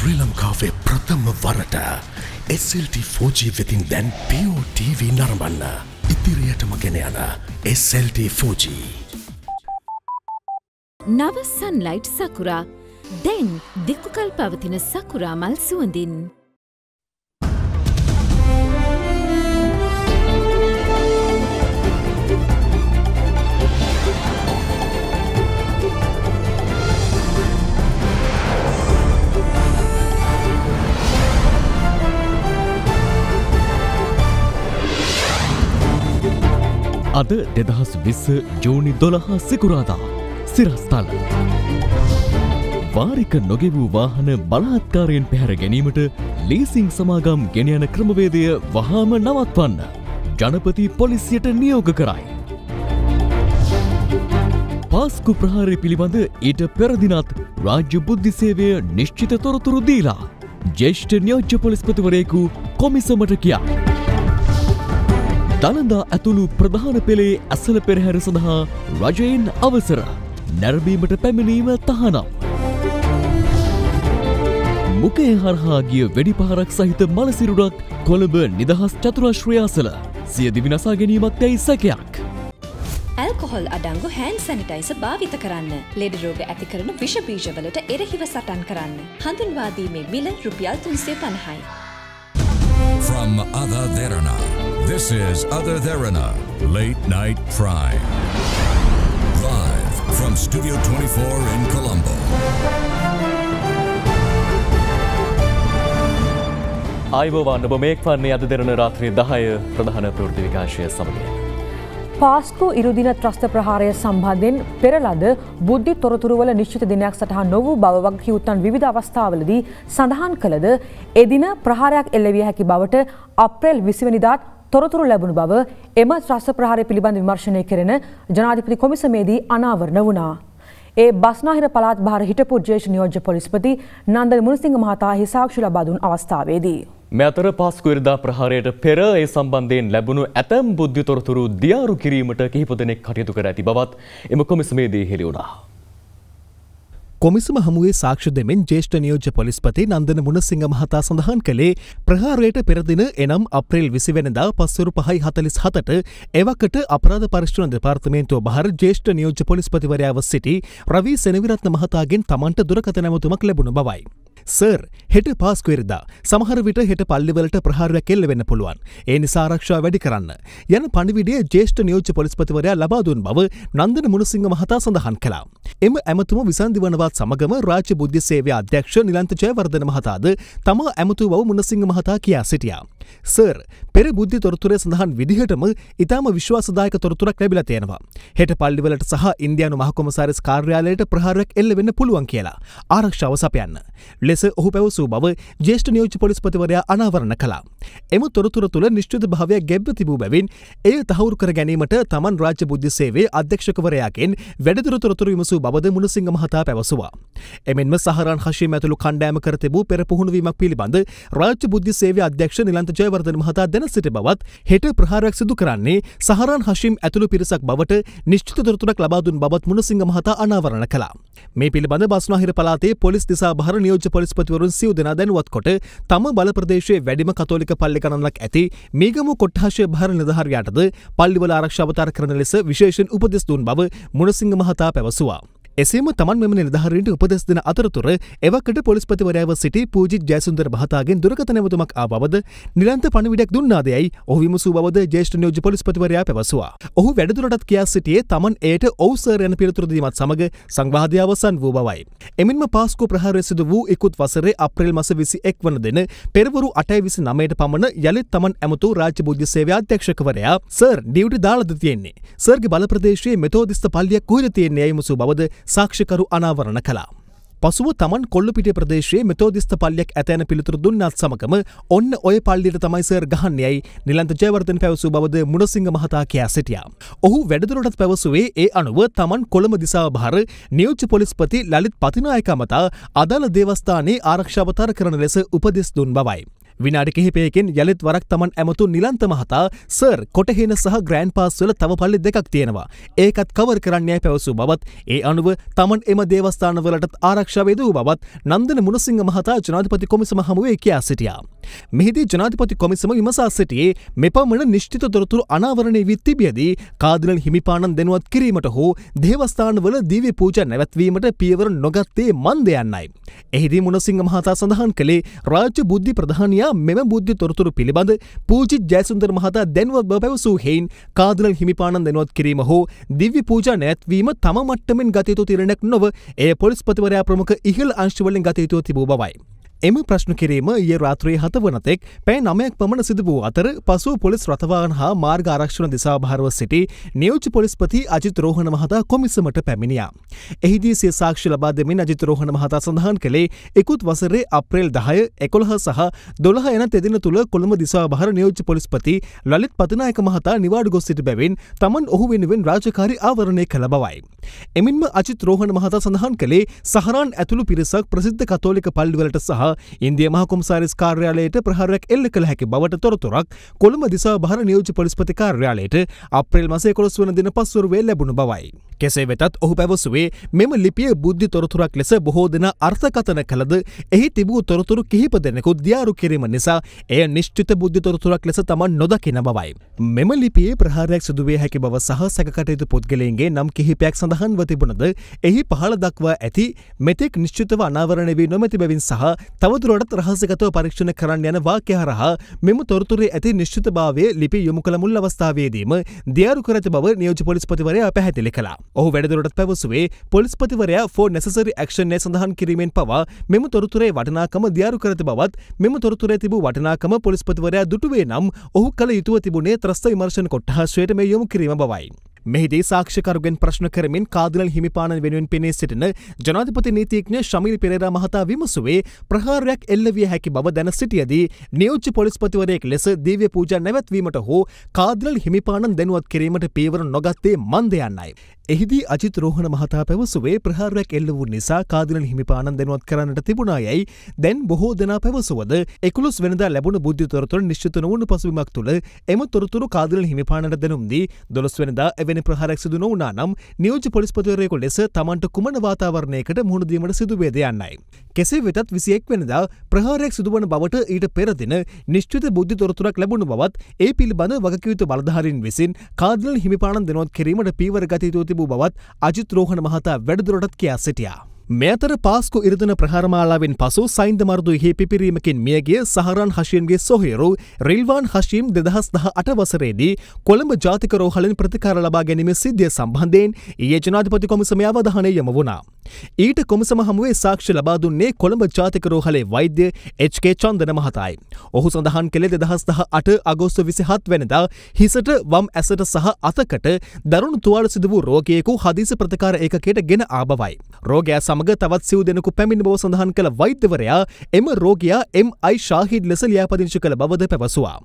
ශ්‍රී ලංකාවේ ප්‍රථම වරට SLT 4G වෙතින් දැන් Pio TV නරඹන්න. ඉදිරියටම ගෙන යන SLT 4G. නව සන්ලයිට් සකුරා දැන් දික්කල් පවතින සකුරා මල් සුවඳින්. අද 2020 ජූනි 12 සිකුරාදා සිරස්තල වාරික නොගෙවූ වාහන බලහත්කාරයෙන් පැහැර ගැනීමට ලීසිං සමාගම් ගෙන යන ක්‍රමවේදය වහාම නවත්වන්න ජනපති පොලිසියට නියෝග කරයි. පාස්කු ප්‍රහාරය පිළිබඳ ඊට පෙර දිනත් රාජ්‍ය බුද්ධි සේවය නිශ්චිත තොරතුරු දීලා ජ්‍යෙෂ්ඨ නියෝජ්‍ය පොලිස්පතිවරයෙකු කොමිසමට කියා. දළදා ඇතුළු ප්‍රධාන පෙළේ ඇසළ පෙරහැර සඳහා රජයෙන් අවසර නැරඹීමට පැමිණීම තහනම්. මුකේ හරහා ගිය වෙඩිපහරක් සහිත මලසිරුරක් කොළඹ නිදහස් චතුරාශ්‍රය අසල සියදිවි නසා ගැනීමක් දැයි සැකයක්. ඇල්කොහොල් අඩංගු හෑන්ඩ් සැනිටයිසර් භාවිත කරන්න. ලෙඩ රෝග ඇති කරන විෂ බීජවලට එරෙහිව සටන් කරන්න. හඳුන්වා දීමේ මිල රුපියල් 350යි. From Other Therana, this is Other Therana, Late Night Prime. Live from Studio 24 in Colombo. ආයුබෝවන් ඔබ මේක් වන්නේ අද දෙරණ රාත්‍රී 10 ප්‍රධාන ප්‍රවෘත්ති විකාශය සමග. පාස්කු ඉරුදින ත්‍රස්ත ප්‍රහාරය සම්බන්ධයෙන් පෙරලද බුද්ධි තොරතුරුවල නිශ්චිත දිනයක් සටහන් නොවූ බව වගකීම් විවිධ අවස්ථාවලදී සඳහන් කළද එදින ප්‍රහාරයක් එල්ල විය හැකි බවට අප්‍රේල් 20 වෙනිදාත් තොරතුරු ලැබුණු බව එම ත්‍රස්ත ප්‍රහාරය පිළිබඳ විමර්ශනය කෙරෙන ජනාධිපති කොමිසමේදී අනාවරණ වුණා. ඒ බස්නාහිර පළාත් භාර හිටපු ජ්‍යෙෂ්ඨ නියෝජ්‍ය පොලිස්පති නන්දන මුණසිංහ මහතා හිසාක්ෂි ලබා දුන් අවස්ථාවේදී මේ අතර පාස්කු ඉරිදා ප්‍රහාරයට පෙර ඒ සම්බන්ධයෙන් ලැබුණු ඇතැම් බුද්ධි තොරතුරු දියාරු කිරීමට කිහිප දෙනෙක් කටයුතු කර ඇති බවත් එම කොමිසමේදී හෙළි වුණා. කොමිසම හමුවේ සාක්ෂි දෙමින් ජ්‍යෙෂ්ඨ නියෝජ්‍ය පොලිස්පති නන්දන මුණසිංහ මහතා සඳහන් කළේ ප්‍රහාරයට පෙර දින එනම් අප්‍රේල් 20 වෙනිදා පස්වරු 5:47ට එවකට අපරාධ පරීක්ෂණ දෙපාර්තමේන්තුව බහර ජ්‍යෙෂ්ඨ නියෝජ්‍ය පොලිස්පතිවරයාව සිටි රවී සෙනවිරත්න මහතාගෙන් තමන්ට දුරකථන ඇමතුමක් ලැබුණු බවයි. සර් හෙට පාස්කු ඉරිදා සමහර විට හෙට පල්ලිවලට ප්‍රහාරයක් එල්ල වෙන්න පුළුවන්. ඒ නිසා ආරක්ෂාව වැඩි කරන්න යන පණිවිඩය ජ්‍යෙෂ්ඨ නියෝජ්‍ය පොලිස්පතිවරයා ලබා දුන් බව නන්දන මුණසිංහ මහතා සඳහන් කළා. එම ඇමතුම විසන්දි වනවත් සමගම රාජ්‍ය බුද්ධි සේවය අධ්‍යක්ෂ නිලන්ත ජයවර්ධන මහතාද තමා ඇමතු බව මුණසිංහ මහතා කියා සිටියා. සර් පෙර බුද්ධි තොරතුරේ සඳහන් විදිහටම ඉතාම විශ්වාසදායක තොරතුරක් ලැබිලා තියෙනවා. හෙට පල්ලිවලට සහ ඉන්දියානු මහ කොමසාරිස් කාර්යාලයට ප්‍රහාරයක් එල්ල වෙන්න පුළුවන් කියලා ආරක්ෂාව සපයන්න. ලෙස ඔහු පැවසූ බව ජ්‍යෙෂ්ඨ නියෝජ්‍ය පොලිස්පතිවරයා අනාවරණ කළා. එම තොරතුර තුළ නිශ්චිත භාවයක් ගැබ්ව තිබූ බැවින් එය තහවුරු කර ගැනීමට තමන් රාජ්‍ය බුද්ධි සේවයේ අධ්‍යක්ෂකවරයාගෙන් වැඩිදුර තොරතුරු විමසූ බවද මුණසිංහ මහතා පැවසුවා. එමෙන්ම සහරාන් හෂීම් ඇතුළු කණ්ඩායම කර තිබූ පෙර පුහුණුවීමක් පිළිබඳ රාජ්‍ය බුද්ධි සේවයේ අධ්‍යක්ෂ නිලන්ත ජයවර්ධන මහතා දැන සිටි බවත් හෙට ප්‍රහාරයක් සිදු කරන්නේ සහරාන් හෂීම් ඇතුළු පිරිසක් බවට නිශ්චිත තොරතුරක් ලබා දුන් බවත් මුණසිංහ මහතා අනාවරණ කළා. මේ පිළිබඳ බස්නාහිර පළාතේ පොලිස් දිසා බහර නියෝජ්‍ය පොලිස්පතිවරුන් සිව් දෙනා දැනුවත් කොට තම බල ප්‍රදේශයේ වැඩිම කතෝලික පල්ලි ගණනක් ඇති මීගමු කොට්ටාශය බහර නිලධාරියාටද පල්ලිවල ආරක්ෂාව තර කරන ලෙස විශේෂයෙන් උපදෙස් දුන් බව මුණසිංහ මහතා පැවසුවා. එසේම තමන් මෙම නිලධාරීන්ට උපදෙස් දෙන අතරතුර එවකට පොලිස්පතිවරයාව සිටි පූජිත් ජයසුන්දර මහතාගෙන් දුරකථන ඇමතුමක් ආ බවද නිලන්ත පණිවිඩයක් දුන්නාදයයි ඔහු විමසූ බවද ජ්‍යෙෂ්ඨ නියෝජ්‍ය පොලිස්පතිවරයා පැවසුවා. ඔහු වැඩිදුරටත් කියා සිටියේ තමන් එයට ඔව් සර් යන පිළිතුරු දීමත් සමග සංවාදය අවසන් වූ බවයි. එමෙන්ම පාස්කු ප්‍රහාරය සිදු වූ ඉකුත් වසරේ අප්‍රේල් මාස 21 වන දින පෙරවරු 8:29ට පමණ යලිත් තමන් ඇමතු රාජ්‍ය බුද්ධි සේවයේ අධ්‍යක්ෂකවරයා සර් ඩියුටි දාලාද තියෙන්නේ. සර්ගේ බල ප්‍රදේශයේ මෙතෝදිස්ත පල්ලියක් කොහෙද තියෙන්නේ යයි මුසු බවද සාක්ෂිකරු අනාවරණ කළා. පසුව තමන් කොල්ලුපිටිය ප්‍රදේශයේ මෙතෝදිස්ත පල්ලියක් ඇතැන පිළිතුරු දුන්නත් සමගම ඔන්න ඔය පල්ලියට තමයි සර් ගහන්නේයි නිලන්ත ජයවර්ධන පැවසූ බවද මුණසිංහ මහතා කියා සිටියා. ඔහු වැඩිදුරටත් පැවසුවේ ඒ අනුව තමන් කොළඹ දිසාව බහර නියෝජ්‍ය පොලිස්පති ලලිත් පතිනායක මහතා අදාළ දේවස්ථානයේ ආරක්ෂාව තර කරන ලෙස උපදෙස් දුන් බවයි. විනාඩි කිහිපයකින් යළිත් වරක් තමන් ඇමතු නිලන්ත මහතා සර් කොටහේන සහ ග්‍රෑන්ඩ් පාස් වල තව පල්ලි දෙකක් තියෙනවා. ඒකත් කවර් කරන්නයි පැවසූ බවත් ඒ අනුව තමන් එම දේවස්ථානවලටත් ආරක්ෂාව යෙදූ බවත් නන්දන මුණසිංහ මහතා ජනාධිපති කොමිසම හමුවේ කියා සිටියා. මෙහිදී ජනාධිපති කොමිසම විමසා සිටියේ මෙපමණ නිශ්චිත තොරතුරු අනාවරණය වී තිබියදී කාදිනල් හිමිපාණන් දැනුවත් කිරීමට හෝ දේවස්ථානවල දිව්‍ය පූජා නැවැත්වීමට පියවර නොගත්තේ මන්ද යන්නයි. එහිදී මුණසිංහ මහතා සඳහන් කළේ රාජ්‍ය බුද්ධි ප්‍රධානියා මෙම බුද්ධි තොරතුරු පිළිබඳ පූජිත් ජයසුන්දර මහතා දැනුවත් බව පැවසූ හේයින් කාදිනල් හිමිපාණන් දැනුවත් කිරීම හෝ දිව්‍ය පූජා නැවැත්වීම තම මට්ටමින් ගත යුතු තීරණයක් නොව එය පොලිස්පතිවරයා ප්‍රමුඛ ඉහළ අංශවලින් ගත යුතු තිබූ බවයි. එම ප්‍රශ්න කිරීම ඊයේ රාත්‍රියේ 7 වනතෙක් පැය 9ක් පමණ සිදු වූ අතර පසුව පොලිස් රථවාහන හා මාර්ග ආරක්ෂණ දිසාභාරව සිටි නියෝජ්‍ය පොලිස්පති අජිත් රෝහණ මහතා කොමිසමට පැමිණියා. එහිදී සිය සාක්ෂි ලබා දෙමින් අජිත් රෝහණ මහතා සඳහන් කළේ ඉකුත් වසරේ අප්‍රේල් 10, 11 සහ 12 යන තෙදින තුල කොළඹ දිසාභාර නියෝජ්‍ය පොලිස්පති ලලිත් පතිනායක මහතා නිවාඩු ගොස් සිටි බැවින් තමන් ඔහු වෙනුවෙන් රාජකාරී ආවරණය කළ බවයි. එමින්ම අජිත් රෝහණ මහතා සඳහන් කළේ සහරාන් ඇතුළු පිරිසක් ප්‍රසිද්ධ කතෝලික පල්ලිවලට සහ ඉන්දිය මහ කොමසාරිස් කාර්යාලයට ප්‍රහාරයක් එල්ල කළ හැකි බවට තොරතුරක් කොළඹ දිසාභාර නියෝජ්‍ය පොලිස්පති කාර්යාලයට අප්‍රේල් මාසයේ 11 වන දින පස්වරුවේ ලැබුණු බවයි. කෙසේ වෙතත් ඔහු පැවසුවේ මෙම ලිපිය බුද්ධි තොරතුරක් ලෙස බොහෝ දෙනා අර්ථකථන කළද එහි තිබූ තොරතුරු කිහිප දෙනෙකු දියාරු කිරීම නිසා එය නිශ්චිත බුද්ධි තොරතුරක් ලෙස තමන් නොදකින බවයි. මෙම ලිපියේ ප්‍රහාරයක් සිදුවිය හැකි බව සහ සැකකටයුතු පුද්ගලයන්ගේ නම් කිහිපයක් සඳහන්ව තිබුණද එහි පහළ දක්වා ඇති මෙතෙක් නිශ්චිතව අනාවරණය වී නොමැති බැවින් සහ තවදුරටත් රහසිගතව පරීක්ෂණ කරන්න යන වාක්‍ය හරහා මෙම තොරතුරේ ඇති නිශ්චිතභාවය ලිපි යොමු කළ මුල් අවස්ථාවේදීම දියාරු කර ඇති බව නියෝජ්‍ය පොලිස්පතිවරයා පැහැදිලි කළා. ඔහු වැඩිදුරටත් පැවසුවේ පොලිස්පතිවරයා for necessary action ය සඳහන් කිරීමෙන් පවා මෙම තොරතුරේ වටිනාකම දියාරු කර ඇති බවත් මෙම තොරතුරේ තිබූ වටිනාකම පොලිස්පතිවරයා දුටුවේ නම් ඔහු කළ යුතුව තිබුණේ ත්‍රස්ත විමර්ශන කොට්ඨාසයට මේ යොමු කිරීම බවයි. මෙහිදී සාක්ෂිකරුගෙන් ප්‍රශ්න කරමින් කාදිනල් හිමිපාණන් වෙනුවෙන් පෙනී සිටින ජනාධිපති නීතිඥ ශමීල් පෙරේරා මහතා විමසුවේ ප්‍රහාරයක් එල්ල විය හැකි බව දැන සිටියදී නියෝජ්‍ය පොලිස්පතිවරයෙක් ලෙස දිව්‍ය පූජා නැවැත්වීමට හෝ කාදිනල් හිමිපාණන් දැනුවත් කිරීමට පියවර නොගත්තේ මන්ද යන්නයි. එහිදී අජිත් රෝහණ මහතා පැවසුවේ ප්‍රහාරයක් එල්ල වූ නිසා කාදිනල් හිමිපාණන් දැනුවත් කරන්නට තිබුණා යයි දැන් බොහෝ දෙනා පැවසුවද 11 වෙනිදා ලැබුණු බුද්ධි තොරතුරු නිශ්චිත නොවුණු පසුබිමක් තුළ එම තොරතුරු කාදිනල් හිමිපාණන්ට දැනුම් දී 12 වෙනිදා එවැනි ප්‍රහාරයක් සිදු නොවුණා නම් නියෝජ්‍ය පොලිස්පතිවරයෙකු ලෙස තමන්ට කුමන වාතාවරණයකට මුහුණ දීමට සිදුවේද යන්නයි. කෙසේ වෙතත් 21 වෙනිදා ප්‍රහාරයක් සිදුවන බවට ඊට පෙර දින නිශ්චිත බුද්ධි තොරතුරක් ලැබුණු බවත් ඒ පිළිබඳ වගකියයුතු බලධාරීන් විසින් කාදිනල් හිමිපාණන් දැනුවත් කිරීමට පීවර ගත යුතු තිබූ බවත් අජිත් රෝහණ මහතා වැඩිදුරටත් කියා සිටියා. මේ අතර පාස්කු ඉරදන ප්‍රහාරමාලාවෙන් පසු සයින්ද මර්දුවෙහි පිපිරීමකින් මියගිය සහරාන් හෂීම්ගේ සොහොයුරු රිල්වාන් හෂීම් 2018 වසරේදී කොළඹ ජාතික රෝහලෙන් ප්‍රතිකාර ලබා ගැනීමේ සිද්ධිය සම්බන්ධයෙන් ඊයේ ජනාධිපති කොමිසමේ අවධානය යොමු වුණා. ඊට කොමිසම හමුවේ සාක්ෂි ලබා දුන්නේ කොළඹ ජාතික රෝහලේ වෛද්‍ය එච්.කේ. චන්දන මහතායි. ඔහු සඳහන් කළේ 2018 අගෝස්තු 27 වෙනිදා හිසට වම් ඇසට සහ අතකට දරුණු තුවාල සිදු වූ රෝගියෙකු හදිසි ප්‍රතිකාර ඒකකයට ගෙන ආ බවයි. රෝගයා සමග තවත් සිව් දෙනෙකු පැමිණි බව සඳහන් කළ වෛද්‍යවරයා එම රෝගියා එම්.අයි. ශාහිද් ලෙස ලියාපදිංචි කළ බවද පැවසුවා.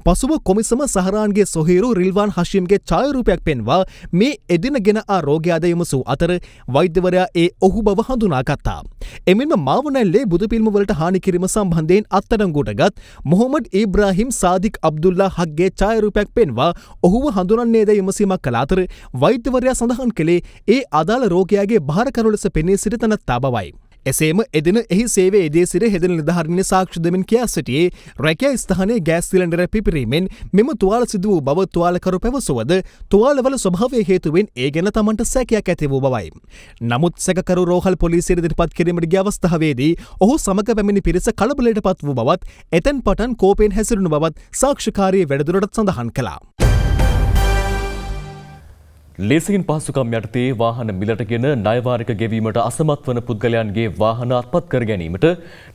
පසුව කොමිසම සහරාන්ගේ සොහොයුරු රිල්වාන් හෂීම්ගේ ඡායාරූපයක් පෙන්වා මේ එදින ගෙන ආ රෝගයාද යොමුසූ අතර වෛද්‍යවරයා ඔහු බව හඳුනාගත්තා. එමෙන්ම මාවනැල්ලේ බුදුපිල්ම වලට හානි කිරීම සම්බන්ධයෙන් අත්අඩංගුවටගත් මොහොමඩ් ඉබ්‍රාහිම් සාදික් අබ්දුල්ලා හක්ගේ ඡායාරූපයක් පෙන්වා ඔහුව හඳුනන්නේද විමසීමක් කළ අතර වෛද්‍යවරයා සඳහන් කළේ ඒ අදාළ රෝගයාගේ භාරකරු ලෙස පෙනී සිටි තැනැත්තා බවයි. එසේම එදින එහි සේවයේ යෙදී සිට හෙදින නිලධාරීන් සාක්ෂි දෙමින් කියා සිටියේ රැකියා ස්ථානයේ ගෑස් සිලින්ඩරය පිපිරීමෙන් මෙම තුවාල සිදු වූ බව තුවාලකරු පැවසුවද තුවාලවල ස්වභාවය හේතුවෙන් ඒ ගැන තමන්ට සැකයක් ඇති වූ බවයි. නමුත් සැකකරු රෝහල් පොලිසියට ඉදිරිපත් කිරීමට ගිය අවස්ථාවේදී ඔහු සමග පැමිණි පිරිස කලබලයට පත් වූ බවත් එතෙන් පටන් කෝපයෙන් හැසිරුණු බවත් සාක්ෂිකාරිය වැඩිදුරටත් සඳහන් කළා. ලේසින් පහසුකම් යටතේ වාහන මිලටගෙන ණයවාරික ගෙවීමට අසමත් වන පුද්ගලයන්ගේ වාහන අත්පත් කර ගැනීමට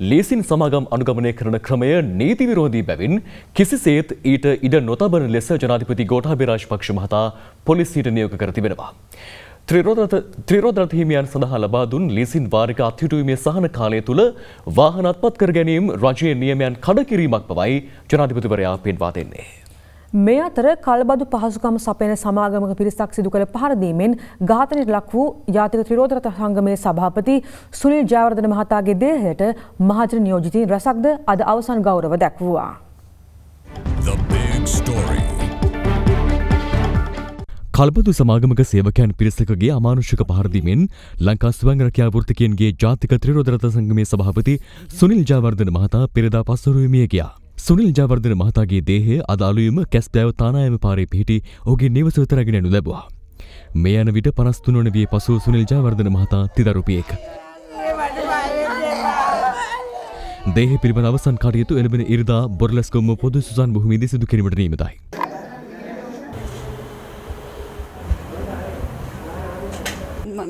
ලේසින් සමාගම් අනුගමනය කරන ක්‍රමය නීති විරෝධී බැවින් කිසිසේත් ඊට ඉඩ නොතබන ලෙස ජනාධිපති ගෝඨාභය රාජපක්ෂ මහතා පොලිසියට නියෝග කර තිබෙනවා. ත්‍රිරෝද රථ හිමියන් සඳහා ලබා දුන් ලීසින් වාරික අත්හිටුවීමේ සහන කාලය තුල වාහන අත්පත් කර ගැනීම රජයේ නියමයන් කඩ කිරීමක් බවයි ජනාධිපතිවරයා පෙන්වා දෙන්නේ. මේ අතර කල්බදු පහසුකම් සපයන සමාගමක පිරිසක් සිදු කළ පහර දීමෙන් ඝාතනයට ලක් වූ ජාතික ත්‍රිරෝද සංගමයේ සභාපති සුනිල් ජයවර්ධන මහතාගේ දේහයට මහජන නියෝජිතයින් රැසක්ද අද අවසන් ගෞරව දැක්වුවා. The big story. කල්බදු සමාගමක සේවකයන් පිරිසකගේ අමානුෂික පහර දීමෙන් ලංකා ස්වයං රැකියා වෘත්තිකයන්ගේ ජාතික ත්‍රිරෝද සංගමයේ සභාපති සුනිල් ජයවර්ධන මහතා පෙරදා පස්වරුවේ මිය ගියා. සුනිල් ජයවර්ධන මහතාගේ දේහය අද අලුයම කැස්බෑව තානායම පාරේ පිහිටි ඔහුගේ නිවස වෙත රැගෙන යනු ලැබුවා. මේ යන විට 53 වන වියේ පසු සුනිල් ජයවර්ධන මහතා තිදරුපියෙක්. දේහය පිළිබඳ අවසන් කටයුතු එළඹෙන ඉරිදා බොරලැස්කොම්ම පොදු සුසන් භූමියේදී සිදු කිරීමට නියමිතයි.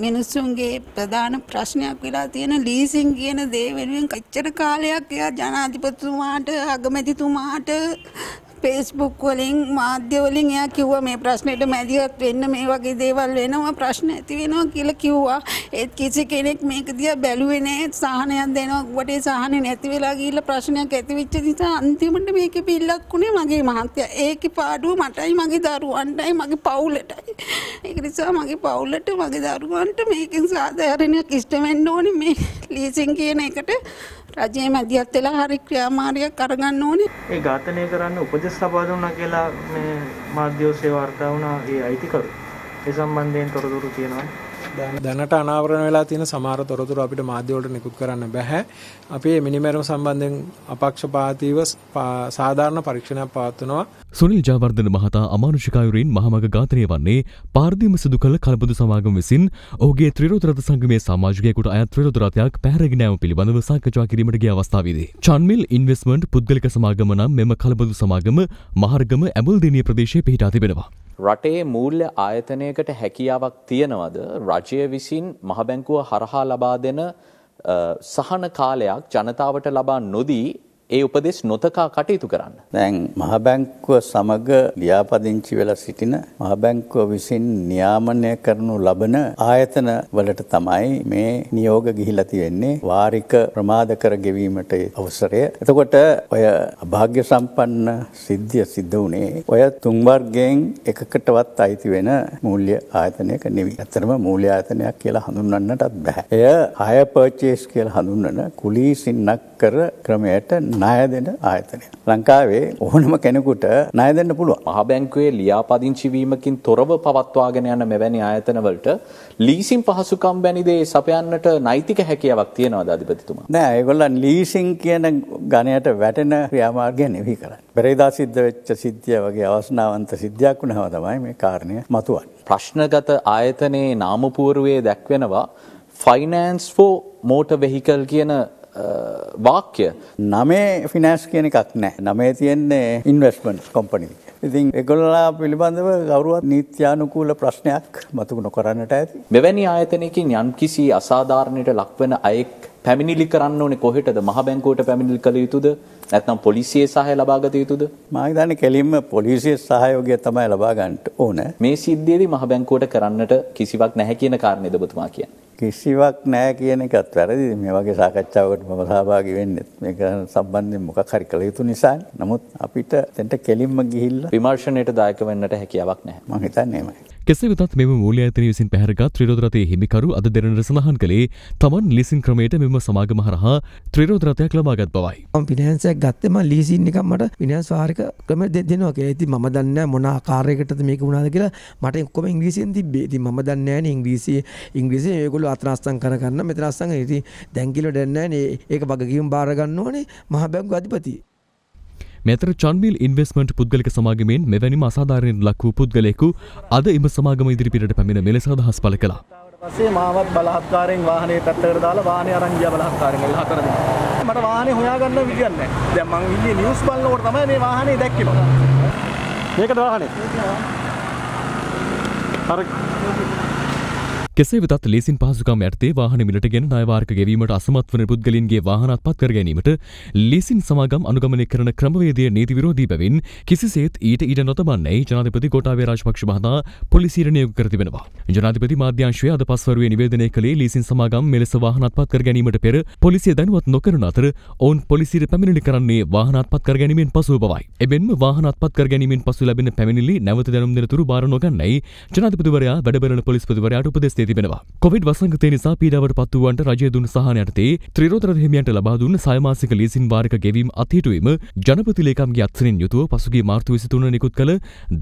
මිනිස්සුන්ගේ ප්‍රධාන ප්‍රශ්නයක් වෙලා තියෙන ලීසින් කියන දේ වෙනුවෙන් කච්චර කාලයක් එයා ජනාධිපතිතුමාට අගමැතිතුමාට Facebook වලින් මාධ්‍ය වලින් එයා කිව්වා මේ ප්‍රශ්නෙට මැදිහත් වෙන්න මේ වගේ දේවල් වෙනවා ප්‍රශ්න ඇති වෙනවා කියලා කිව්වා. ඒත් කිසි කෙනෙක් මේක දිහා බැලුවේ නැහැ. සහනයක් දෙනවා වටේ සහනේ නැති වෙලා ගිහිල්ලා ප්‍රශ්නයක් ඇති වෙච්ච නිසා අන්තිමට මේකේ පිල්ලක් උනේ මගේ මහත්තයා. ඒකේ පාඩුව මටයි මගේ දරුවන්ටයි මගේ පවුලටයි. ඒක නිසා මගේ පවුලට මගේ දරුවන්ට මේකෙන් සාධාරණයක් ඉෂ්ට වෙන්න ඕනේ මේ ලීසින් කියන එකට රජයේ මැදිහත් වෙලා හරි ක්‍රියාමාර්ගයක් අරගන්න ඕනේ. ඒ ඝාතනය කරන්න උපදෙස් ලබා දුන්නා කියලා මේ මාධ්‍ය ඔස්සේ වාර්තා වුණා ඒ අයිතිකරු. ඒ සම්බන්ධයෙන් තොරතුරු තියෙනවා. දැනට අනාවරණ වෙලා තියෙන සමහර තොරතුරු අපිට මාධ්‍ය වලට නිකුත් කරන්න බෑ. අපි මේ මිනිමැරුම සම්බන්ධයෙන් අපක්ෂපාතීව සාධාරණ පරීක්ෂණයක් පවත්වනවා. සුනිල් ජයවර්ධන මහතා අමානුෂික අයුරින් මහමග ඝාතනය වන්නේ පාරදීම සිදු කළ කල්බදු සමාගම විසින් ඔහුගේ ත්‍රිරෝද රථ සංගමයේ සමාජිකයෙකුට අයත් ත්‍රිරෝද රථයක් පැහැරගෙන යාම පිළිබඳව සාකච්ඡා කිරීමට ගිය අවස්ථාවේදී චන්මිල් ඉන්වෙස්ට්මන්ට් පුද්ගලික සමාගම නම් මෙම කල්බදු සමාගම මහර්ගම ඇඹුල්දිනිය ප්‍රදේශයේ පිහිටා තිබෙනවා. රටේ මූල්‍ය ආයතනයකට හැකියාවක් තියනවද රජය විසින් මහ බැංකුව හරහා ලබා දෙන සහන කාලයක් ජනතාවට ලබා නොදී ඒ උපදෙස් නොතකා කටයුතු කරන්න. දැන් මහ බැංකුව සමග ලියාපදිංචි වෙලා සිටින මහ බැංකුව විසින් නියාමනය කරනු ලබන ආයතන වලට තමයි මේ නියෝග ගිහිලා තියෙන්නේ වාරික ප්‍රමාද කර ගෙවීමට අවසරය. එතකොට ඔය අභාග්‍ය සම්පන්න සිද්ධිය සිද්ධ වුණේ ඔය තුන් වර්ගයෙන් එකකටවත් අයිති වෙන මූල්‍ය ආයතනයක නෙවෙයි. ඇත්තටම මූල්‍ය ආයතනයක් කියලා හඳුන්වන්නටත් බෑ. එය hire purchase කියලා හඳුන්වන කුලී සින්නක් කර ක්‍රමයට ණය දෙන ආයතනය. ලංකාවේ ඕනම කෙනෙකුට ණය දෙන්න පුළුවන්. මහ බැංකුවේ ලියාපදිංචි වීමකින් තොරව පවත්වාගෙන යන මෙවැනි ආයතනවලට ලීසින් පහසුකම් වැනි දේ සපයන්නට නෛතික හැකියාවක් තියනවාද අධිපතිතුමා? නෑ, ඒගොල්ලන් ලීසින් කියන ගණයට වැටෙන ක්‍රියාමාර්ගය නෙවෙයි කරන්නේ. පෙරේදා සිද්ධ වෙච්ච සිද්ධිය වගේ අවස්නාවන්ත සිද්ධියක් වුණාම තමයි මේ කාරණය මතුවන්නේ. ප්‍රශ්නගත ආයතනයේ නාමපුවරුවේ දැක්වෙනවා finance for motor vehicle කියන වාක්‍ය. නමේ ෆිනෑන්ස් කියන එකක් නැහැ. නමේ තියෙන්නේ ඉන්වෙස්ට්මන්ට් කම්පැනි. ඉතින් ඒගොල්ලෝ පිළිබඳව කවුරුවත් නීත්‍යානුකූල ප්‍රශ්නයක් මතු නොකරන්නට ඇති. මෙවැනි ආයතනයකින් යම්කිසි අසාධාරණයට ලක්වන අයෙක් පැමිණිලි කරන්න ඕනේ කොහෙටද? මහ බැංකුවට පැමිණිලි කළ යුතුද? නැත්නම් පොලිසියේ සහාය ලබා ගත යුතුද? මම හිතන්නේ කෙලින්ම පොලිසියේ සහයෝගය තමයි ලබා ගන්නට ඕන. මේ සිද්ධියේදී මහ බැංකුවට කරන්නට කිසිවක් නැහැ කියන කාරණේද ඔබතුමා කියන්නේ? කිසිවක් නැහැ කියන එකත් වැරදි. මේ වගේ සාකච්ඡාවකට මම සහභාගී වෙන්නේ මේක සම්බන්ධයෙන් මොකක් හරි කළ යුතු නිසා. නමුත් අපිට දෙන්න කෙලින්ම ගිහිල්ලා විමර්ශනයට දායක වෙන්නට හැකියාවක් නැහැ. මම හිතන්නේ එහෙමයි. කෙසේ වෙතත් මෙම මූල්‍ය ආයතනය විසින් පැහැරගත් ත්‍රිරෝද රථයේ හිමිකරු අද දෙරණට සඳහන් කළේ තමන් ලීසින් ක්‍රමයට මෙම සමාගම හරහා ත්‍රිරෝද රථයක් ලබාගත් බවයි. මම ෆිනෑන්ස් එකක් ගත්තේ මම ලීසින් එකක් මට ෆිනෑන්ස් වාරික ක්‍රමයට දෙන්නවා කියලා. ඉතින් මම දන්නේ නැහැ මොන ආකාරයකටද මේක වුණාද කියලා. මට ඔක්කොම ඉංග්‍රීසියෙන් තිබ්බේ. ඉතින් මම දන්නේ නැහැ නේ ඉංග්‍රීසි මේගොල්ලෝ අතනස්සම් කරගන්න මෙතන අස්සම් ඉතින් දැන් කිලෝ දෙන්නේ නැහැ නේ. ඒක වගකීම් බාර ගන්න ඕනේ මහ බැංකුව අධිපති. මෙතර චන්මිල් ඉන්වෙස්ට්මන්ට් පුද්ගලික සමාගමෙන් මෙවැනිම අසාධාරණයට ලක් වූ පුද්ගලයෙකු අද එම සමාගම ඉදිරිපිටට පැමිණ මෙලෙස අදහස් පළ කළා. පස්සේ මාවත් බලහත්කාරයෙන් වාහනේ පැත්තකට දාලා වාහනේ අරන් ගියා බලහත්කාරයෙන් එල්ල හතර දෙනෙක්. මට වාහනේ හොයාගන්න විදියක් නැහැ. දැන් මං ඉන්නේ නිවුස් බලනකොට තමයි මේ වාහනේ දැක්කේ මම. මේකද වාහනේ? කෙසේ වෙතත් ලීසින් පහසුකම් යටතේ වාහන මිලටගෙන ණය වාරක ගෙවීමට අසමත් වන පුද්ගලයන්ගේ වාහන අත්පත් කර ගැනීමට ලීසින් සමාගම් අනුගමනය කරන ක්‍රමවේදය නීති විරෝධී බැවින් කිසිසේත් ඊට ඉඩ නොතබන්නයි ජනාධිපති ගෝඨාභය රාජපක්ෂ මහතා පොලිසියට නියෝග කර තිබෙනවා. ජනාධිපති මාධ්‍යාංශය අද පස්වරුවේ නිවේදනය කළේ ලීසින් සමාගම් මෙලෙස වාහන අත්පත් කර ගැනීමට පෙර පොලිසිය දැනුවත් නොකරන අතර ඔවුන් පොලිසියට පැමිණිලි කරන්නේ වාහන අත්පත් කර ගැනීමෙන් පසුව බවයි. එබැවින් වාහන අත්පත් කර ගැනීමෙන් පසු ලැබෙන පැමිණිලි නැවත දැනුම් දෙන තුරු බාර නොගන්නයි ජනාධිපතිවරයා වැඩබලන පොලිස්පතිවරයාට උපදෙස් දී තිබෙනවා. කොවිඩ් වසංගතය නිසා පීඩාවට පත් වූවන්ට රජය දුන් සහන යටතේ ත්‍රිරෝද රථහිමියන්ට ලබා දුන් සයමාසික ලීසින් වාරික ගෙවීම අත්හිටුවීම ජනපති ලේකම්ගේ අත්සනින් යුතුව පසුගිය මාර්තු 23 නිකුත් කළ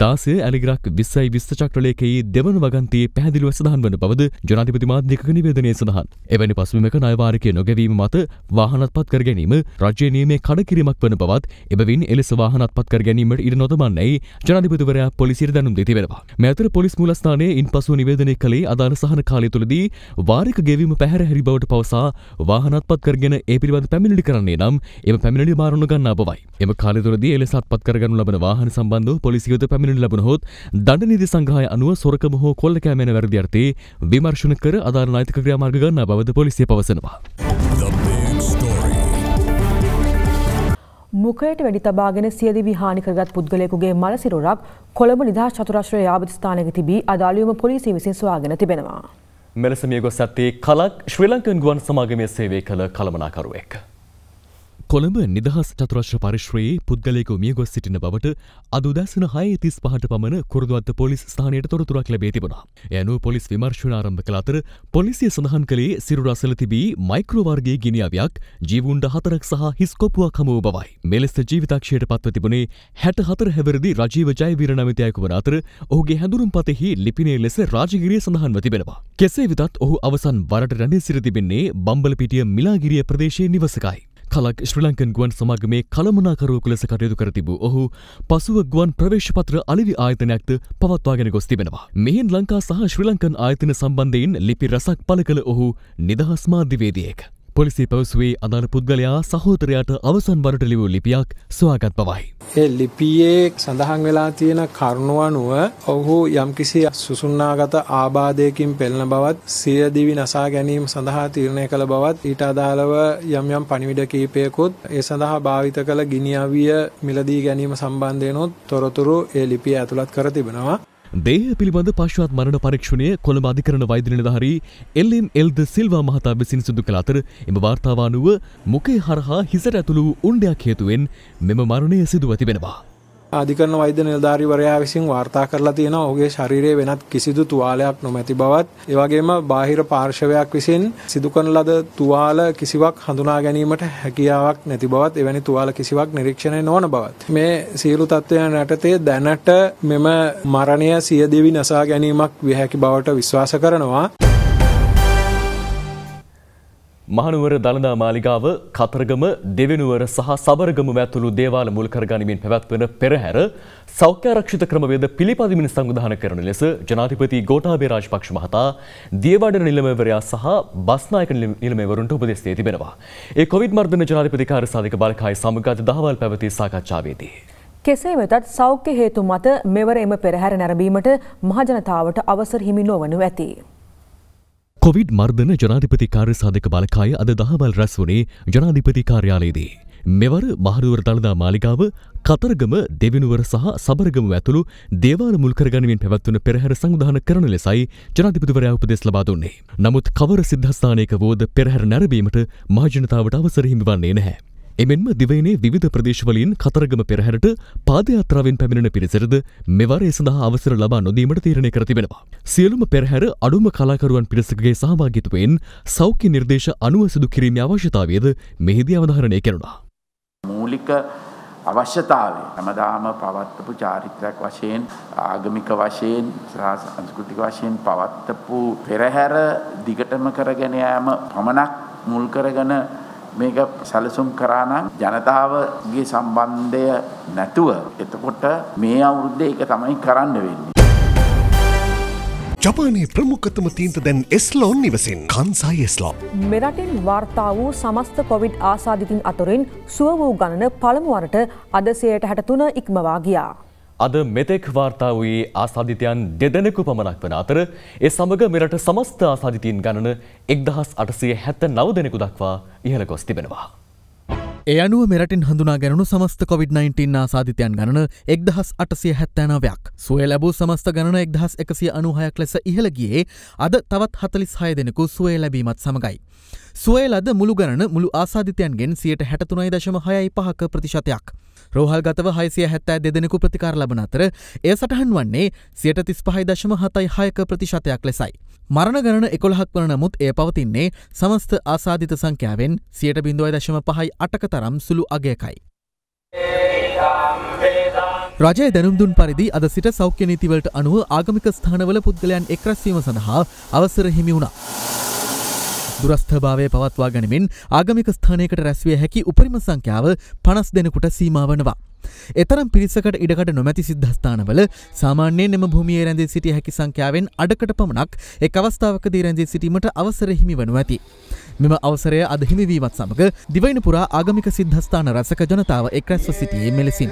16 ඇලිග්‍රාක් 2020 චක්‍රලේඛයේ දෙවන වගන්තියේ පැහැදිලිව සඳහන් වන බවද ජනාධිපති මාධ්‍යක නිවේදනයේ සඳහන්. එවැනි පසුබිමක ණය වාරිකය නොගෙවීම මත වාහන අත්පත් කර ගැනීම රජයේ නියමයේ කඩකිරීමක් වන බවත් එබැවින් එලෙස වාහන අත්පත් කර ගැනීමට ඉඩ නොතබන්නයි ජනාධිපතිවරයා පොලිසියට දැනුම් දී තිබෙනවා. මේ අතර පොලිස් මූලස්ථානයේ ඉන්පසු නිවේදනය කළේ අදාළ සහන කාලය තුළදී වාරික ගෙවීම පැහැර හැරි බවට පවසා වාහන අත්පත් කරගෙන ඒ පිළිබඳ පැමිණිලි කරන්නේ නම් එම පැමිණිලි බාර නොගන්නා බවයි. එම කාලය තුළදී එලෙස අත්පත් කරගනු ලබන වාහන සම්බන්ධව පොලිසියට පැමිණිලි ලැබුණහොත් දඬ නීති සංග්‍රහය අනුව සොරකම හෝ කොල්ලකෑම යන වැරදි අර්ථයේ විමර්ශන කර අදාළ නෛතික ක්‍රියාමාර්ග ගන්නා බවද පොලිසිය පවසනවා. මුඛයට වෙඩි තබාගෙන සියදිවි හානි කරගත් පුද්ගලයෙකුගේ මල සිරුරක් කොළඹ නිදහස් චතුරාශ්‍රය යාබද ස්ථානයක තිබී අදාළවම පොලිසිය විසින් සොයාගෙන තිබෙනවා. මෙලෙස මිය ගොස් ඇත්තේ කලක් ශ්‍රී ලංකන් ගුවන් සමාගමේ සේවය කළ කළමනාකරුවෙක්. කොළඹ නිදහස් චතුරාශ්‍ර පරිශ්‍රයේ පුද්ගලයෙකු මිය ගොස් සිටින බවට අද උදෑසන 6:35ට පමණ කුරුදුවත්ත පොලිස් ස්ථානයට තොරතුරක් ලැබී තිබුණා. ඒ අනුව පොලිස් විමර්ශන ආරම්භ කළ අතර පොලිසිය සඳහන් කළේ සිරුර අසල තිබී මයික්‍රෝ වර්ගයේ ගිනි අවයක් ජීවුන්ඩ 4ක් සහ හිස් කොපුවක් හමු වූ බවයි. මෙලෙස ජීවිතක්ෂයට පත්ව තිබුණේ 64 හැවිරිදි රජීව ජයවීර නැමැති අයෙකු වන අතර ඔහුගේ හැඳුනුම්පතෙහි ලිපිනේ ලෙස රාජගිරිය සඳහන්ව තිබෙනවා. කෙසේ වෙතත් ඔහු අවසන් වරට රැඳී සිට තිබෙන්නේ බම්බලපිටිය මිලාගිරිය ප්‍රදේශයේ නිවසකයි. කලක් ශ්‍රී ලංකන් ගුවන් සමාගමේ කළමනාකරුවෙකු ලෙස කටයුතු කර තිබූ ඔහු පසුව ගුවන් ප්‍රවේශපත්‍ර අලිවි ආයතනයක්ද පවත්වාගෙන ගොස් තිබෙනවා. මෙහින් ලංකා සහ ශ්‍රී ලංකන් ආයතන සම්බන්ධයෙන් ලිපි රසක් පළ කළ ඔහු නිදහස් මාධ්‍යවේදියෙක්. පොලිසිය පැවසුවේ අදාළ පුද්ගලයා සහෝදරයාට අවසන් වරට ලියූ ලිපියක් සොයාගත් බවයි. ඒ ලිපියේ සඳහන් වෙලා තියෙන කරුණු අනුව ඔහු යම්කිසි සුසුන්නාගත ආබාධයකින් පෙළෙන බවත් සියදිවි නසා ගැනීම සඳහා තීරණය කළ බවත් ඊට අදාළව යම් යම් පණිවිඩ කීපයකුත් ඒ සඳහා භාවිත කළ ගිනි අවිය මිලදී ගැනීම සම්බන්ධයෙන්ොත් තොරතුරු ඒ ලිපිය ඇතුළත් කර තිබෙනවා. දේහ පිළිබඳ පශ්චාත් මරණ පරීක්ෂණය කොළඹ අධිකරණ වෛද්‍ය නිලධාරී එල්.එම්.එල්. ද සිල්වා මහතා විසින් සිදු කළ අතර එම වාර්තාව අනුව මුඛය හරහා හිසට ඇතුළු වූ උණ්ඩයක් හේතුවෙන් මෙම මරණය සිදුව තිබෙනවා. අධිකරණ වෛද්‍ය නිලධාරීවරයා විසින් වාර්තා කරලා තියෙනවා ඔහුගේ ශරීරයේ වෙනත් කිසිදු තුවාලයක් නොමැති බවත් ඒ වගේම බාහිර පාර්ශවයක් විසින් සිදු කරන ලද තුවාල කිසිවක් හඳුනා ගැනීමට හැකියාවක් නැති බවත් එවැනි තුවාල කිසිවක් නිරීක්ෂණය නොවන බවත් මේ සියලු තත්ත්වයන් යටතේ දැනට මෙම මරණය සියදිවි නසා ගැනීමක් විය හැකි බවට විශ්වාස කරනවා. මහනුවර දළදා මාලිගාව කතරගම දෙවෙනුවර සහ සබරගම ඇතුළු දේවාල මුල් කරගනිමින් පැවැත්වෙන පෙරහැර සෞඛ්‍ය ආරක්ෂිත ක්‍රමවේද පිළිපදිමින් සංවිධානය කරන ලෙස ජනාධිපති ගෝඨාභය රාජපක්ෂ මහතා දියවඩන නිලමේවරයා සහ බස්නායක නිලමේවරුන්ට උපදෙස් දී තිබෙනවා. ඒ කොවිඩ් මර්ධන ජනාධිපති කාර්යසාධක බලකාය සමග අද දහවල් පැවති සාකච්ඡාවේදී කෙසේ වෙතත් සෞඛ්‍ය හේතු මත මෙවර එම පෙරහැර නැරඹීමට මහජනතාවට අවසර හිමි නොවනු ඇති. කොවිඩ් මර්ධන ජනාධිපති කාර්යසාධක බලකාය අද දහවල් රැස් වුණේ ජනාධිපති කාර්යාලයේදී. මෙවර මහනුවර දළදා මාලිගාව කතරගම දෙවෙනුවර සහ සබරගම ඇතුළු දේවාල මුල් කරගනිමින් පැවැත්වුණු පෙරහැර සංවිධානය කරන ලෙසයි ජනාධිපතිවරයා උපදෙස් ලබා දුන්නේ. නමුත් කවර සිද්ධාස්ථානයක වුවද පෙරහැර නැරඹීමට මහජනතාවට අවසර හිමිවන්නේ නැහැ. එමෙන්ම දිවයිනේ විවිධ ප්‍රදේශවලින් කතරගම පෙරහැරට පාදයාත්‍රාවෙන් පැමිණෙන පිරිසටද මෙවර ඒ සඳහා අවසර ලබා නොදීමට තීරණය කර තිබෙනවා. සියලුම පෙරහැර අඩුම කලාකරුවන් පිරිසකගේ සහභාගීත්වයෙන් සෞඛ්‍ය නිර්දේශ අනුව සිදු කිරීමේ අවශ්‍යතාවයද මෙහිදී අවධාරණය කෙරුණා. මූලික අවශ්‍යතාවය හැමදාම පවත්වපු චාරිත්‍රාක් වශයෙන් ආගමික වශයෙන් සහ සංස්කෘතික වශයෙන් පවත්වපු පෙරහැර දිගටම කරගෙන යාම පමණක් මුල් කරගෙන මේක සැලසුම් කරා නම් ජනතාවගේ සම්බන්ධය නැතුව එතකොට මේ අවුරුද්දේ ඒක තමයි කරන්න වෙන්නේ. ජපානයේ ප්‍රමුඛතම තීන්ත දැන් එස්ලෝන් නිවසින් කන්සයි එස්ලෝන්. මෙරටින් වාර්තා වූ සමස්ත කොවිඩ් ආසාදිතින් අතරින් සුව වූ ගණන පළමු වරට අද 63 ඉක්මවා ගියා. අද මෙතෙක් වාර්තා වූයේ ආසාදිතයන් දෙදෙනෙකු පමණක් වන අතර ඒ සමග මෙරට සමස්ත ආසාදිතයින් ගණන 1879 දෙනෙකු දක්වා ඉහළ ගොස් තිබෙනවා. ඒ අනුව මෙරටින් හඳුනා ගැනුණු සමස්ත COVID-19 ආසාදිතයන් ගණන 1879ක්. සුවය ලැබූ සමස්ත ගණන 1196ක් ලෙස ඉහළ ගියේ අද තවත් 46 දෙනෙකු සුවය ලැබීමත් සමගයි. සුවය ලද මුළු ගණන මුළු ආසාදිතයන්ගෙන් 63.5%. රෝහල්ගතව 672 දෙනෙකු ප්‍රතිකාර ලබන අතර එය සටහන් වන්නේ 35.76% ලෙසයි. මරණ ගණන 11ක් වන නමුත් එය පවතින්නේ සමස්ත ආසාදිත සංඛ්‍යාවෙන් 0.58ක තරම් සුළු අගයකයි. රජය දැනුම් දුන් පරිදි අද සිට සෞඛ්‍ය නීතිවලට අනුව ආගමික ස්ථානවල පුද්ගලයන් එක් රැස්වීම සඳහා අවසර හිමි වුණා. දුරස්ථභාවය පවත්වා ගනිමින් ආගමික ස්ථානයකට රැස්විය හැකි උපරිම සංඛ්‍යාව 50 දෙනෙකුට සීමා වනවා. එතරම් පිරිසකට ඉඩකඩ නොමැති සිද්ධාස්ථානවල සාමාන්‍යයෙන් එම භූමියේ රැඳී සිටිය හැකි සංඛ්‍යාවෙන් අඩකට පමණක් එක් අවස්ථාවකදී රැඳී සිටීමට අවසර හිමි වනු ඇති. මෙම අවසරය අද හිමිවීමත් සමග දිවයින පුරා ආගමික සිද්ධාස්ථාන රැසක ජනතාව එක් රැස්ව සිටියේ මෙලෙසින්.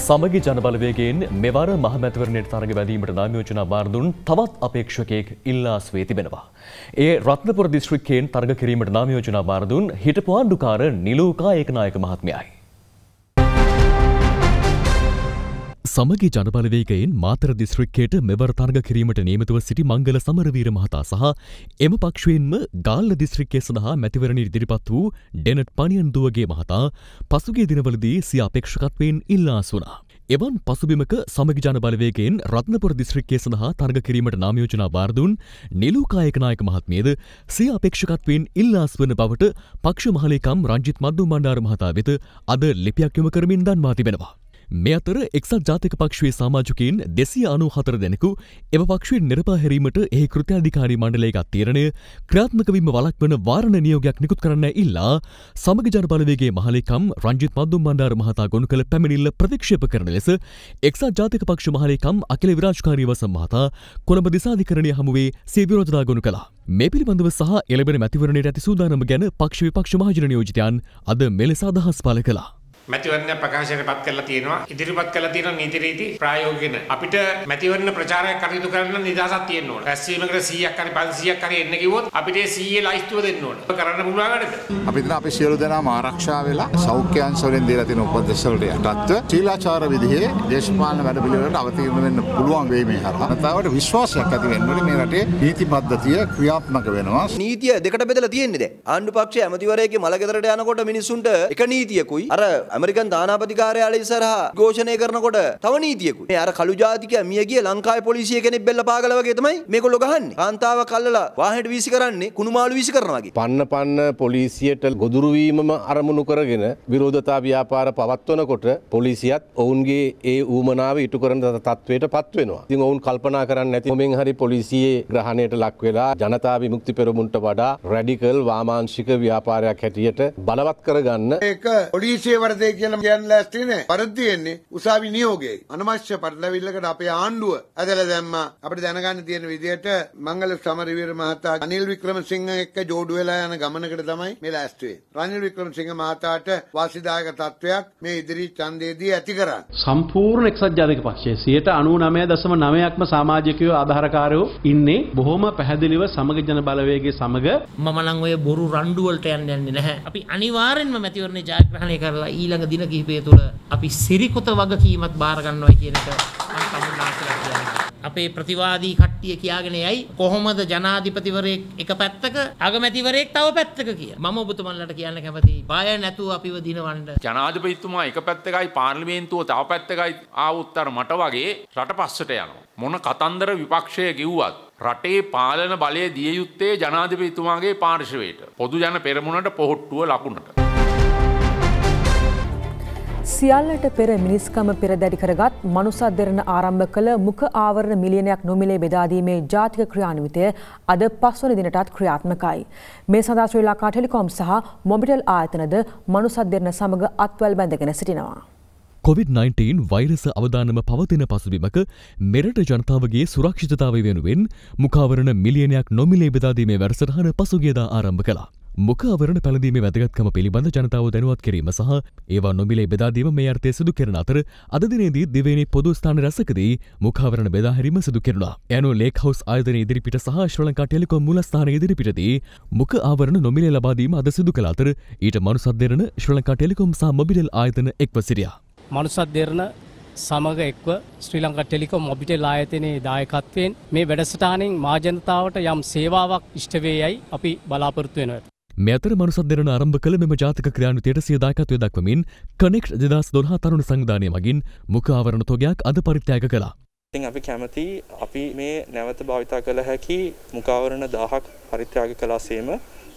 සමගි ජනබලවේගයෙන් මෙවර මහමැතිවරණයට තරඟ වැදීමට නාම යෝජනා බාර දුන් තවත් අපේක්ෂකයෙක් ඉල්ලා ස්වේ තිබෙනවා. ඒ රත්නපුර දිස්ත්‍රික්කයෙන් තරඟ කිරීමට නාම යෝජනා බාර දුන් හිටපු ආණ්ඩුකාර නිලූකා ඒකනායක මහත්මයායි. සමගි ජනබලවේගයෙන් මාතර දිස්ත්‍රික්කයට මෙවර තරඟ කිරීමට නියමිතව සිටි මංගල සමරවීර මහතා සහ එම පක්ෂයෙන්ම ගාල්ල දිස්ත්‍රික්කය සඳහා මැතිවරණයට ඉදිරිපත් වූ ඩෙනට් පනියන්දුවගේ මහතා පසුගිය දිනවලදී සිය අපේක්ෂකත්වයෙන් ඉල්ලාස් වුණා. එවන් පසුබිමක සමගි ජනබලවේගයෙන් රත්නපුර දිස්ත්‍රික්කය සඳහා තරඟ කිරීමට නාම යෝජනා බාර දුන් නිලූකා ඒකනායක මහත්මියද සිය අපේක්ෂකත්වයෙන් ඉල්ලාස් වන බවට පක්ෂ මහලේකම් රංජිත් මද්දුම් බණ්ඩාර මහතා වෙත අද ලිපියක් යොමු කරමින් දන්වා තිබෙනවා. මේ අතර එක්සත් ජාතික පක්ෂයේ සමාජිකයින් 294 දෙනෙකු එම පක්ෂයෙන් නිරපා හැරීමට එහි කෘත්‍යාධිකාරී මණ්ඩලයේ ගත් තීරණය ක්‍රියාත්මක වීම වළක්වන වාරණ නියෝගයක් නිකුත් කරන්න ඉල්ලා සමගි ජන බලවේගයේ මහලේකම් රංජිත් මද්දුම් බණ්ඩාර මහතා ගොනු කළ පැමිණිල්ල ප්‍රතික්ෂේප කරන ලෙස එක්සත් ජාතික පක්ෂ මහලේකම් අකිල විරාජකාරී වසම් මහතා කොළඹ දිසාධිකරණය හමුවේ සිය විරෝධතා ගොනු කළා. මේ පිළිබඳව සහ එළඹෙන මැතිවරණයට ඇති සූදානම ගැන පක්ෂ විපක්ෂ මහජන නියෝජිතයන් අද මෙලෙස අදහස් පළ කළා. මැතිවරණ ප්‍රකාශයට පත් කරලා තියෙනවා ඉදිරිපත් කරලා තියෙන නීති රීති ප්‍රායෝගිකව අපිට මැතිවරණ ප්‍රචාරයක් කටයුතු කරන්න නිදහසක් තියෙන්න ඕන. රැස්වීමකට 100ක් හරි 500ක් හරි එන්න කිව්වොත් අපිට 100 ලයිස්තුව දෙන්න ඕන. කරන්න පුළුවන් වැඩද? අපි දැන් අපි සියලු දෙනාම ආරක්ෂා වෙලා සෞඛ්‍ය අංශවලින් දීලා තියෙන උපදෙස් වලට යටත්ව ශීලාචාර විදිහේ දේශපාලන වැඩපිළිවෙලට අවතීර්ණ වෙන්න පුළුවන් වෙයි මේ හරහා. නැත්නම් විශ්වාසයක් ඇති වෙන්න ඕනේ මේ රටේ නීති පද්ධතිය ක්‍රියාත්මක වෙනවා. නීතිය දෙකට බෙදලා තියෙන්නේ දැන්. ආණ්ඩු පක්ෂයේ ඇමතිවරයෙක්ගේ මලගෙදරට යනකොට මිනිස්සුන්ට එක නීතියකුයි අර ඇමරිකන් තානාපති කාර්යාලය ඉස්සරහා ഘോഷණය කරනකොට තව නීතියකුයි. මේ අර කළු ජාතිකයා මිය ගිය ලංකාවේ පොලිසිය කෙනෙක් බෙල්ල පාගල වගේ තමයි මේගොල්ලෝ ගහන්නේ. කාන්තාවක් අල්ලලා වාහනේට වීසි කරන්නේ කුණුමාළු වීසි කරනවා වගේ. පන්න පොලිසියට ගොදුරු වීමම අරමුණු කරගෙන විරෝධතා ව්‍යාපාර පවත්වනකොට පොලිසියත් ඔවුන්ගේ ඒ ඌමනාව ඉටු කරන තත්වයට පත් වෙනවා. ඉතින් ඔවුන් කල්පනා කරන්නේ නැති මොමින් හරි පොලිසියේ ග්‍රහණයට ලක් වෙලා ජනතා විමුක්ති පෙරමුණට වඩා රැඩිකල් වාමාංශික ව්‍යාපාරයක් හැටියට බලවත් කරගන්න ඒක පොලිසිය වරදේ කියලා කියන්න ලෑස්ති නෑ. පරිද්දෙන්නේ උසාවි නියෝගයයි. අනවශ්‍ය පටලවිල්ලකට අපේ ආණ්ඩුව ඇදලා දැම්මා. අපිට දැනගන්න තියෙන විදිහට මංගල සමරවීර මහතා අනිල් වික්‍රමසිංහ එක්ක ජෝඩු වෙලා යන ගමනකට තමයි මේ ලෑස්ති වෙන්නේ. රනිල් වික්‍රමසිංහ මහතාට වාසිදායක තත්වයක් මේ ඉදිරි ඡන්දයේදී ඇති කරන්නේ. සම්පූර්ණ එක්සත් ජාතික පක්ෂයේ 99.9%ක්ම සමාජිකයෝ ආධාරකාරයෝ ඉන්නේ බොහොම පැහැදිලිව සමග ජන බලවේගයේ සමග. මම නම් ඔය බොරු රණ්ඩු වලට යන්නේ නැහැ. අපි අනිවාර්යෙන්ම මැතිවරණේ ජයග්‍රහණය කරලා ඊළඟ දින කිහිපය තුළ අපි සිරිකොත වගකීමක් බාර ගන්නවා කියන එක මම කමුනාසලා කියන්නේ. අපේ ප්‍රතිවාදී කට්ටිය කියාගෙන යයි කොහොමද ජනාධිපතිවරයෙක් එක පැත්තක අගමැතිවරයෙක් තව පැත්තක කියලා. මම ඔබතුමන්ලට කියන්න කැමතියි. බය නැතුව අපිව දිනවන්න. ජනාධිපතිතුමා එක පැත්තකයි පාර්ලිමේන්තුව තව පැත්තකයි ආවුත් අර මට වගේ රට පස්සට යනවා. මොන කතන්දර විපක්ෂය කිව්වත් රටේ පාලන බලය දිය යුත්තේ ජනාධිපතිතුමාගේ පාර්ශවයට. පොදු ජන පෙරමුණට පොහොට්ටුව ලකුණට. සියල්ලට පෙර මිනිස්කම පෙරදැඩි කරගත් මනුසත් දෙරණ ආරම්භ කළ මුඛ ආවරණ මිලියනයක් නොමිලේ බෙදාදීමේ ජාතික ක්‍රියාන්විතය අද 5 වන දිනටත් ක්‍රියාත්මකයි. මේ සඳහා ශ්‍රී ලංකා ටෙලිකොම් සහ මොබිටෙල් ආයතනද මනුසත් දෙරණ සමග අත්වැල් බැඳගෙන සිටිනවා. COVID-19 වෛරස අවදානම පවතින පසුබිමක මෙරට ජනතාවගේ සුරක්ෂිතතාවය වෙනුවෙන් මුඛාවරණ මිලියනයක් නොමිලේ බෙදාදීමේ වැඩසටහන පසුගියදා ආරම්භ කළා. මුඛාවරණ පැළඳීමේ වැදගත්කම පිළිබඳ ජනතාව දැනුවත් කිරීම සහ ඒවා නොමිලේ බෙදාදීම මේ අර්ථය සිදු කරන අතර අද දිනේදී දෙවැනි පොදු ස්ථාන රැසකදී මුඛාවරණ බෙදා හැරීම සිදු කෙරුණා. ඇනෝ ලේක් හවුස් ආයතන ඉදිරිපිට සහ ශ්‍රී ලංකා ටෙලිකොම් මූලස්ථාන ඉදිරිපිටදී මුඛ ආවරණ නොමිලේ ලබා දීම අද සිදු කළ අතර ඊට මනුසත් දෙරණ ශ්‍රී ලංකා ටෙලිකොම් සහ මොබිටෙල් ආයතන එක්ව සිටියා. මනුසත් දෙරණ සමග එක්ව ශ්‍රී ලංකා ටෙලිකොම් මොබිටෙල් ආයතනයේ දායකත්වයෙන් මේ වැඩසටහනින් මා ජනතාවට යම් සේවාවක් ඉෂ්ට වේයයි අපි බලාපොරොත්තු වෙනවා. මේ අතර මනුසත් දෙරණ ආරම්භ කළ මෙම ජාතික ක්‍රියාන්විතයට සිය දායකත්වය දක්වමින් කනෙක්ට් 2012 තරුණ සංවිධානය මගින් මුඛ ආවරණ තොගයක් අද පරිත්‍යාග කළා. ඉතින් අපි කැමති අපි මේ නැවත භාවිතා කළ හැකි මුඛාවරණ 1000ක් පරිත්‍යාග කළාseම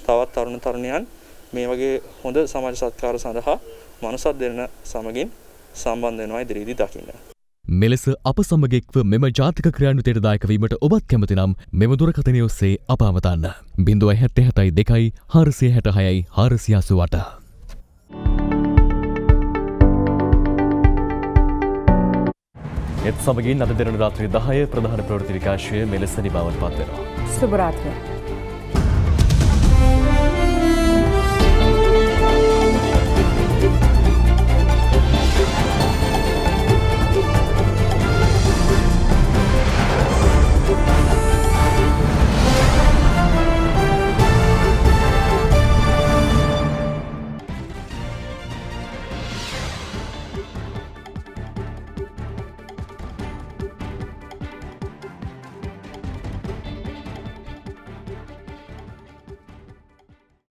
තවත් තරුණ තරුණියන් මේ වගේ හොඳ සමාජ සත්කාර සඳහා මනුසත් දෙරණ සමගින් සම්බන්ධ වෙනවා ඉදිරියේදී දකින්න. මෙලෙස අප සමග එක්ව මෙම ජාතික ක්‍රියාන්විතයට දායක වීමට ඔබත් කැමති නම් මෙම දුරකථනය ඔස්සේ අප අමතන්න. 077 466 488. එත් සමගින් අද දින රාත්‍රී 10 ප්‍රධාන ප්‍රවෘත්ති විකාශය මෙලෙස නිමවට පත් වෙනවා. සුබ රාත්‍රියක්.